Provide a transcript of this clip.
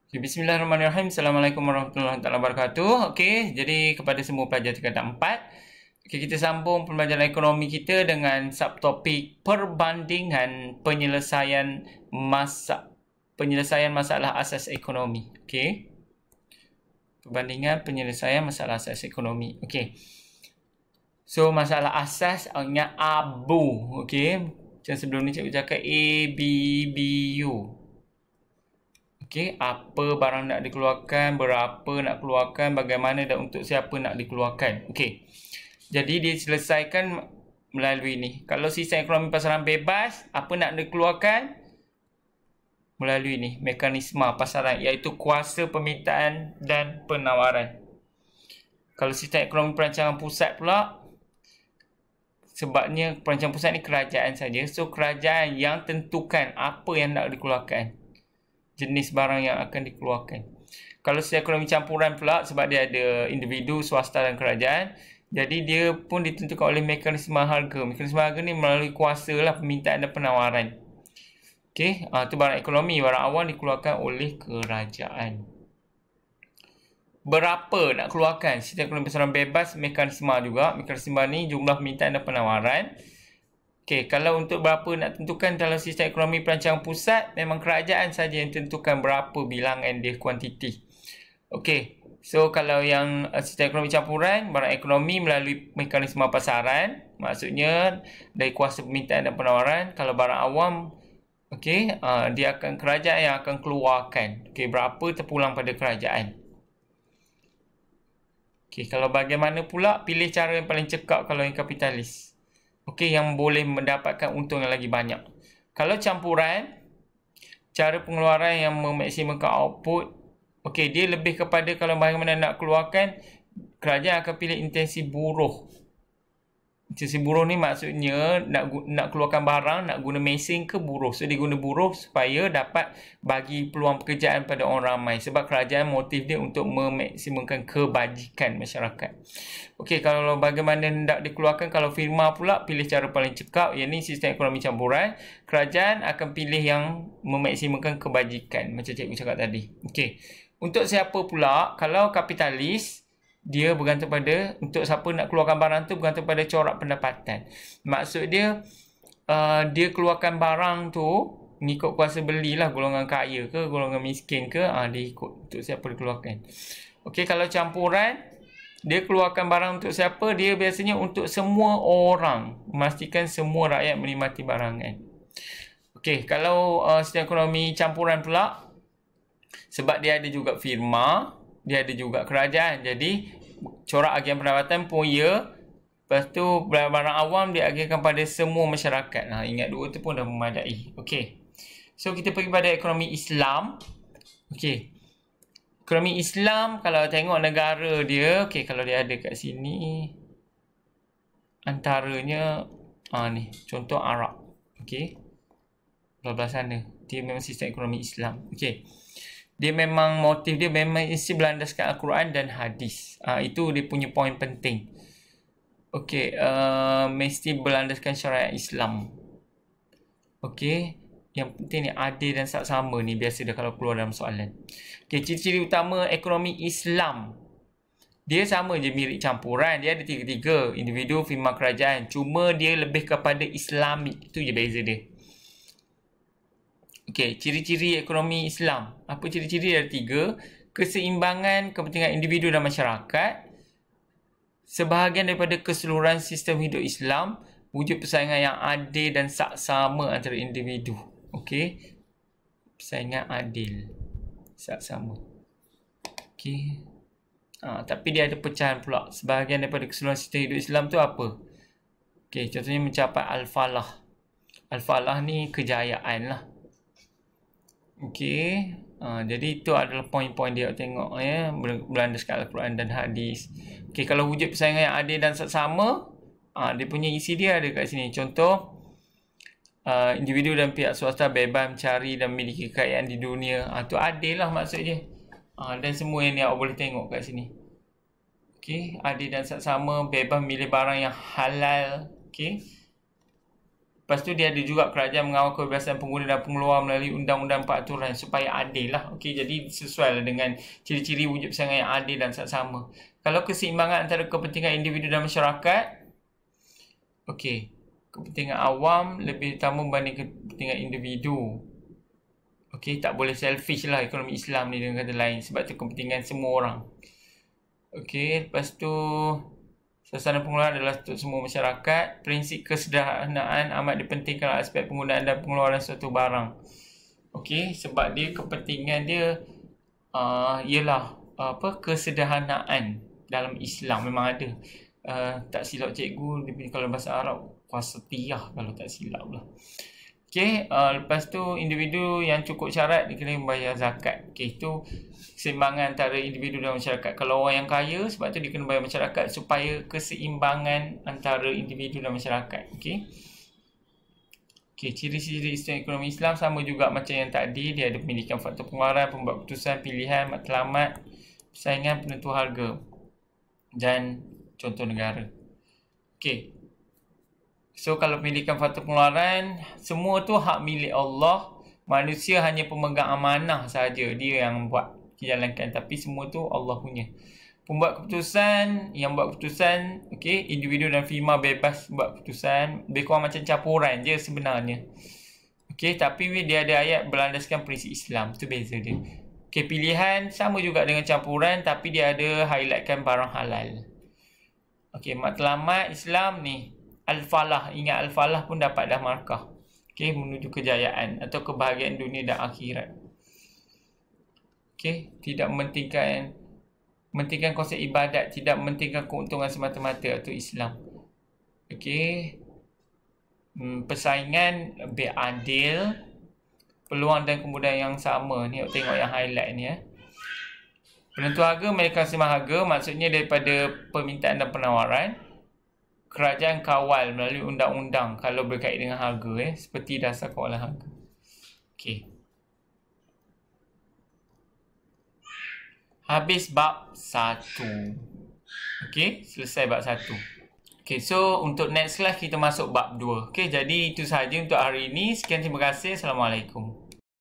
Okay, Bismillahirrahmanirrahim. Assalamualaikum warahmatullahi wabarakatuh. Okey, jadi kepada semua pelajar tingkatan 4, okay, kita sambung pembelajaran ekonomi kita dengan subtopik perbandingan penyelesaian masalah asas ekonomi. Okey. Perbandingan penyelesaian masalah asas ekonomi. Okey. So masalah asas ingat ABU. Okey. Macam sebelum ni cikgu cakap A, B, B, U. Okey, apa barang nak dikeluarkan, berapa nak keluarkan, bagaimana dan untuk siapa nak dikeluarkan. Okey. Jadi diselesaikan melalui ni. Kalau sistem ekonomi pasaran bebas, apa nak dikeluarkan? Melalui ni, mekanisme pasaran, iaitu kuasa permintaan dan penawaran. Kalau sistem ekonomi perancangan pusat pula, sebabnya perancangan pusat ni kerajaan saja. So kerajaan yang tentukan apa yang nak dikeluarkan, jenis barang yang akan dikeluarkan. Kalau sistem ekonomi campuran pula, sebab dia ada individu, swasta dan kerajaan, jadi dia pun ditentukan oleh mekanisme harga. Mekanisme harga ni melalui kuasa lah permintaan dan penawaran. Okey, itu barang ekonomi, barang awam dikeluarkan oleh kerajaan. Berapa nak keluarkan? Sistem ekonomi pasaran bebas, mekanisme juga. Mekanisme ni jumlah permintaan dan penawaran. Okey, kalau untuk berapa nak tentukan dalam sistem ekonomi perancangan pusat, memang kerajaan saja yang tentukan berapa bilangan dia, kuantiti. Okey, so kalau yang sistem ekonomi campuran, barang ekonomi melalui mekanisme pasaran, maksudnya dari kuasa permintaan dan penawaran. Kalau barang awam, okey, dia akan kerajaan yang akan keluarkan. Okey, berapa terpulang pada kerajaan. Okey, kalau bagaimana pula pilih cara yang paling cekap kalau yang kapitalis. Okey, yang boleh mendapatkan untung yang lagi banyak. Kalau campuran, cara pengeluaran yang memaksimumkan output. Okey, dia lebih kepada kalau bagaimana nak keluarkan, kerajaan akan pilih intensi buruh. Intensi buruh ni maksudnya nak keluarkan barang, nak guna mesin ke buruh. So dia guna buruh supaya dapat bagi peluang pekerjaan pada orang ramai. Sebab kerajaan motif dia untuk memaksimumkan kebajikan masyarakat. Okey, kalau bagaimana nak dikeluarkan, kalau firma pula pilih cara paling cekap, iaitu sistem ekonomi campuran. Kerajaan akan pilih yang memaksimumkan kebajikan, macam cikgu cakap tadi. Okey, untuk siapa pula, kalau kapitalis, dia bergantung pada, untuk siapa nak keluarkan barang tu bergantung pada corak pendapatan. Maksud dia, dia keluarkan barang tu mengikut kuasa belilah, golongan kaya ke, golongan miskin ke, dia ikut untuk siapa dikeluarkan. Okey, kalau campuran, dia keluarkan barang untuk siapa, dia biasanya untuk semua orang, memastikan semua rakyat menikmati barangan. Okey, kalau sistem ekonomi campuran pula, sebab dia ada juga firma, dia ada juga kerajaan. Jadi corak agihan pendapatan pun ya. Lepas tu barang awam dia agihkan pada semua masyarakat. Ingat dua tu pun dah memadai. Okey. So kita pergi pada ekonomi Islam. Okey. Ekonomi Islam, kalau tengok negara dia, okey, kalau dia ada kat sini, antaranya ni, contoh Arab. Okey. Belah sana. Dia memang sistem ekonomi Islam. Okey. Dia memang motif dia memang isi berlandaskan Al-Quran dan hadis. Itu dia punya poin penting. Okey, mesti berlandaskan syariat Islam. Okey, yang penting ni adil dan sama ni biasa dah kalau keluar dalam soalan. Okey, ciri-ciri utama ekonomi Islam. Dia sama je mirip campuran, dia ada tiga-tiga, individu, firma, kerajaan. Cuma dia lebih kepada Islamik. Itu je beza dia. Okey, ciri-ciri ekonomi Islam. Apa ciri-ciri? Ada tiga. Keseimbangan kepentingan individu dan masyarakat. Sebahagian daripada keseluruhan sistem hidup Islam. Wujud persaingan yang adil dan saksama antara individu. Okey. Persaingan adil. Saksama. Okey. Tapi dia ada pecahan pula. Sebahagian daripada keseluruhan sistem hidup Islam tu apa? Okey, contohnya mencapai Al-Falah. Al-Falah ni kejayaan lah. Okey, jadi itu adalah poin-poin dia tengok ya, berlandaskan Al-Quran dan hadis. Okey, kalau wujud persaingan yang adil dan sama, dia punya isi dia ada kat sini. Contoh, individu dan pihak swasta bebas mencari dan memiliki kekayaan di dunia. Itu adil lah maksudnya. Dan semua yang awak boleh tengok kat sini. Okey, adil dan sama, bebas memilih barang yang halal. Okey. Lepas tu dia ada juga kerajaan mengawal kebebasan pengguna dan pengeluar melalui undang-undang peraturan supaya adil lah. Okey, jadi sesuai lah dengan ciri-ciri wujud persaingan yang adil dan saksama. Kalau keseimbangan antara kepentingan individu dan masyarakat, okey, kepentingan awam lebih utama berbanding kepentingan individu. Okey, tak boleh selfish lah ekonomi Islam ni dengan kata lain, sebab tu kepentingan semua orang. Okey, lepas tu sasaran pengeluaran adalah untuk semua masyarakat. Prinsip kesederhanaan amat dipentingkan aspek penggunaan dan pengeluaran suatu barang. Okey, sebab dia kepentingan dia ialah kesederhanaan dalam Islam memang ada. Tak silap cikgu, dia kalau bahasa Arab wasatiyah kalau tak silap lah. Okey, lepas tu individu yang cukup syarat dia kena membayar zakat. Okey, itu keseimbangan antara individu dan masyarakat. Kalau orang yang kaya, sebab tu dia kena bayar masyarakat supaya keseimbangan antara individu dan masyarakat. Okey. Okey, ciri-ciri sistem ekonomi Islam sama juga macam yang tadi. Dia ada pendidikan faktor pengeluaran, pembuat keputusan, pilihan, matlamat, persaingan, penentu harga dan contoh negara. Okey. So, kalau pendidikan faktor pengeluaran, semua tu hak milik Allah. Manusia hanya pemegang amanah saja. Dia yang buat, jalankan. Tapi semua tu Allah punya. Pembuat keputusan, yang buat keputusan, okey, individu dan firma bebas buat keputusan. Lebih kurang macam campuran je sebenarnya. Okey, tapi dia ada ayat berlandaskan prinsip Islam. Tu beza dia. Okey, pilihan sama juga dengan campuran, tapi dia ada highlightkan barang halal. Okey, matlamat Islam ni. Al-Falah, ingat Al-Falah pun dapat dah markah. Okey, menuju kejayaan atau kebahagiaan dunia dan akhirat. Okey, tidak mementingkan konsep ibadat, tidak mementingkan keuntungan semata-mata atau Islam. Okey. Persaingan lebih adil, peluang dan kemudahan yang sama. Ni tengok yang highlight ni ya. Penentu harga mekanisme harga, maksudnya daripada permintaan dan penawaran. Kerajaan kawal melalui undang-undang kalau berkait dengan harga seperti dasar kawalan harga. Okey. Habis bab 1. Okey, selesai bab 1. Okey, so untuk next class kita masuk bab 2. Okey, jadi itu sahaja untuk hari ini. Sekian, terima kasih. Assalamualaikum.